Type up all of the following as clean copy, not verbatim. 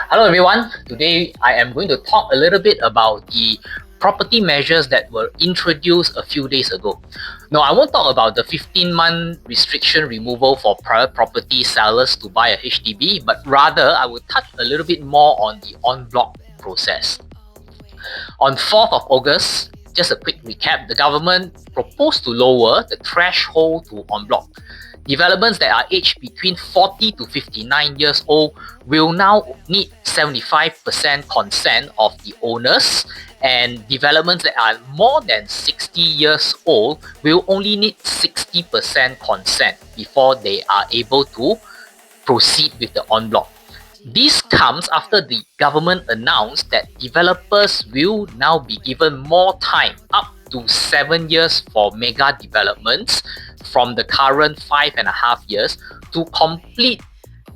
Hello everyone, today I am going to talk a little bit about the property measures that were introduced a few days ago. No, I won't talk about the 15-month restriction removal for private property sellers to buy a HDB, but rather I will touch a little bit more on the en-bloc process. On 4th of August, just a quick recap, the government proposed to lower the threshold to en-bloc. Developments that are aged between 40 to 59 years old will now need 75% consent of the owners, and developments that are more than 60 years old will only need 60% consent before they are able to proceed with the en-bloc. This comes after the government announced that developers will now be given more time, up to 7 years for mega developments from the current 5.5 years, to complete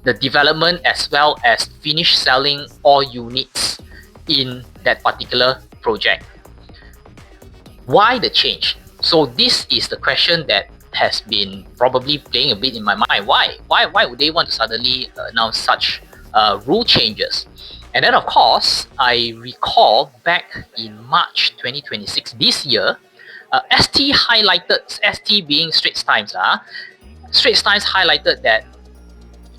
the development as well as finish selling all units in that particular project. Why the change? So this is the question that has been probably playing a bit in my mind. Why would they want to suddenly announce such rule changes? And then of course, I recall back in March 2026 this year, ST highlighted, ST being Straits Times, Straits Times highlighted that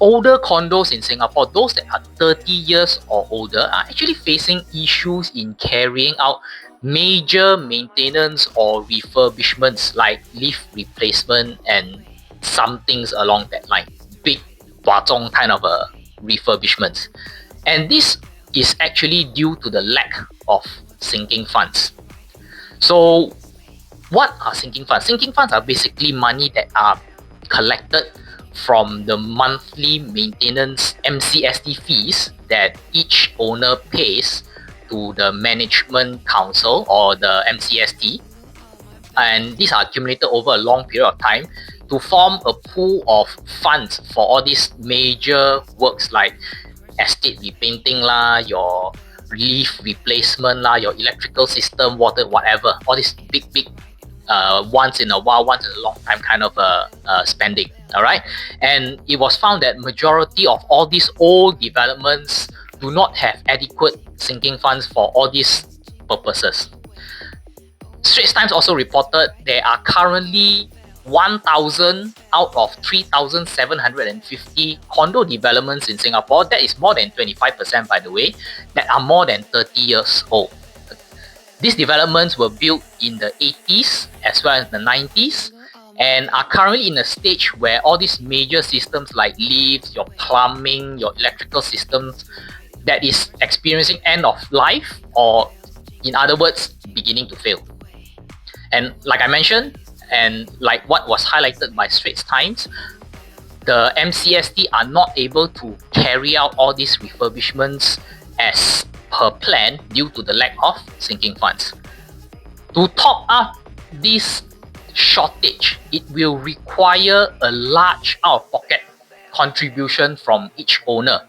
older condos in Singapore, those that are 30 years or older, are actually facing issues in carrying out major maintenance or refurbishments like lift replacement and some things along that line. Big Huazhong kind of a refurbishments. And this is actually due to the lack of sinking funds. So what are sinking funds? Sinking funds are basically money that are collected from the monthly maintenance MCST fees that each owner pays to the management council or the MCST, and these are accumulated over a long period of time to form a pool of funds for all these major works like estate repainting lah, your lift replacement lah, your electrical system, water, whatever, all these big once in a while, once in a long time kind of spending. All right, and it was found that majority of all these old developments do not have adequate sinking funds for all these purposes. Straits Times also reported there are currently 1,000 out of 3,750 condo developments in Singapore. That is more than 25%, by the way, that are more than 30 years old. These developments were built in the 80s as well as the 90s and are currently in a stage where all these major systems like lifts, your plumbing, your electrical systems, that is experiencing end of life, or in other words, beginning to fail. And like I mentioned, and like what was highlighted by Straits Times, the MCST are not able to carry out all these refurbishments as per plan due to the lack of sinking funds. To top up this shortage, it will require a large out-of-pocket contribution from each owner,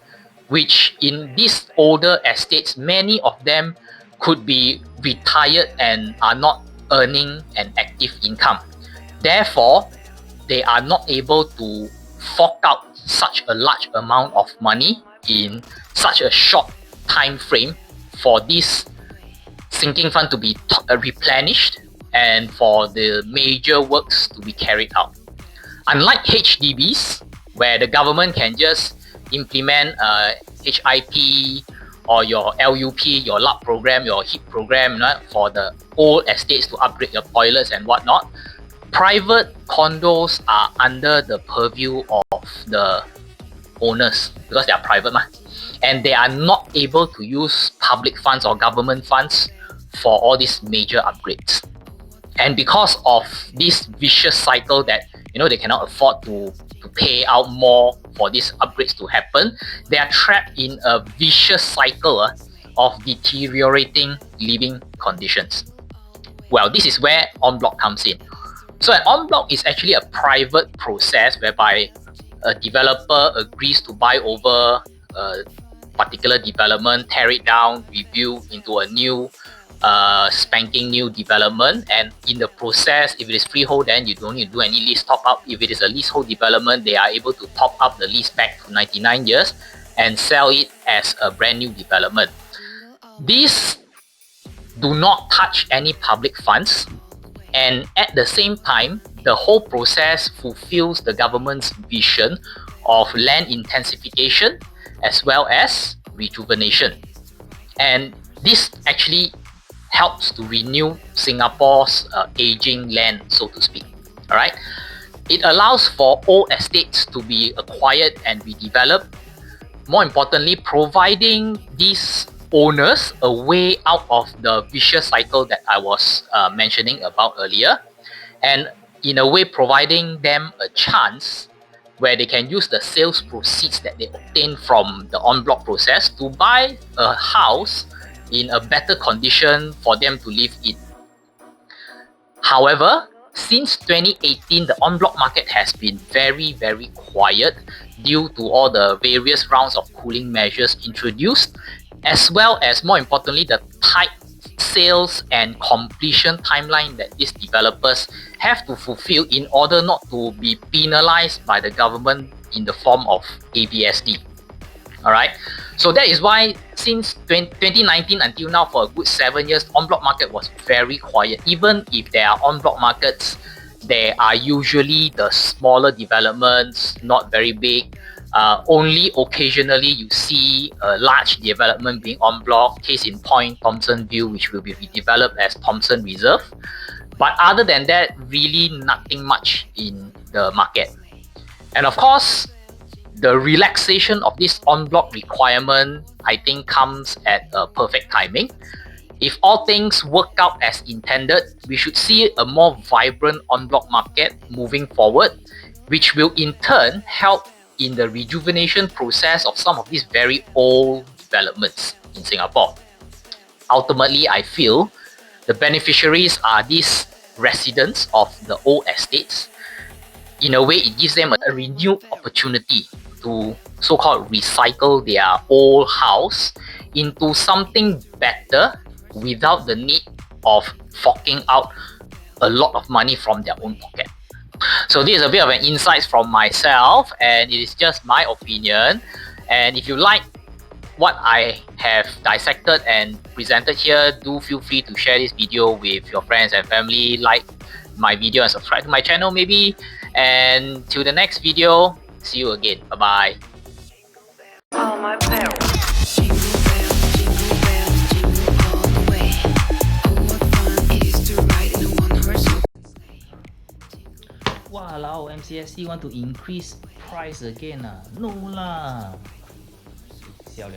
which in these older estates, many of them could be retired and are not earning an active income. Therefore, they are not able to fork out such a large amount of money in such a short time frame for this sinking fund to be replenished and for the major works to be carried out. Unlike HDBs, where the government can just implement HIP or your LUP, your LUP program, your HIP program, for the old estates to upgrade your toilets and whatnot, private condos are under the purview of the owners because they are private, and they are not able to use public funds or government funds for all these major upgrades. And because of this vicious cycle that they cannot afford to pay out more for these upgrades to happen, they are trapped in a vicious cycle of deteriorating living conditions. Well, this is where en-bloc comes in. So an en-bloc is actually a private process whereby a developer agrees to buy over a particular development, tear it down, rebuild into a new spanking new development, and in the process, if it is freehold, then you don't need to do any lease top up. If it is a leasehold development, they are able to top up the lease back to 99 years, and sell it as a brand new development. These do not touch any public funds, and at the same time, the whole process fulfills the government's vision of land intensification as well as rejuvenation. And this actually helps to renew Singapore's aging land, so to speak. All right. It allows for old estates to be acquired and redeveloped. More importantly, providing these owners a way out of the vicious cycle that I was mentioning about earlier, and in a way providing them a chance where they can use the sales proceeds that they obtain from the en bloc process to buy a house in a better condition for them to live in. However, since 2018, the en bloc market has been very quiet due to all the various rounds of cooling measures introduced, as well as, more importantly, the tight sales and completion timeline that these developers have to fulfill in order not to be penalized by the government in the form of ABSD. Alright, so that is why since 2019 until now, for a good 7 years, en bloc market was very quiet. Even if there are en bloc markets, there are usually the smaller developments, not very big. Only occasionally you see a large development being en bloc, case in point Thomson View, which will be redeveloped as Thomson Reserve. But other than that, really nothing much in the market. And of course, the relaxation of this en bloc requirement, I think, comes at a perfect timing. If all things work out as intended, we should see a more vibrant en bloc market moving forward, which will in turn help in the rejuvenation process of some of these very old developments in Singapore. Ultimately, I feel the beneficiaries are these residents of the old estates. In a way, it gives them a renewed opportunity to so-called recycle their old house into something better without the need of forking out a lot of money from their own pocket. So this is a bit of an insight from myself, and it is just my opinion. And if you like what I have dissected and presented here, do feel free to share this video with your friends and family, like my video and subscribe to my channel maybe. And till the next video, see you again. Bye-bye. All my parents. Walao, MCSC want to increase price again ah? No lah. 笑了。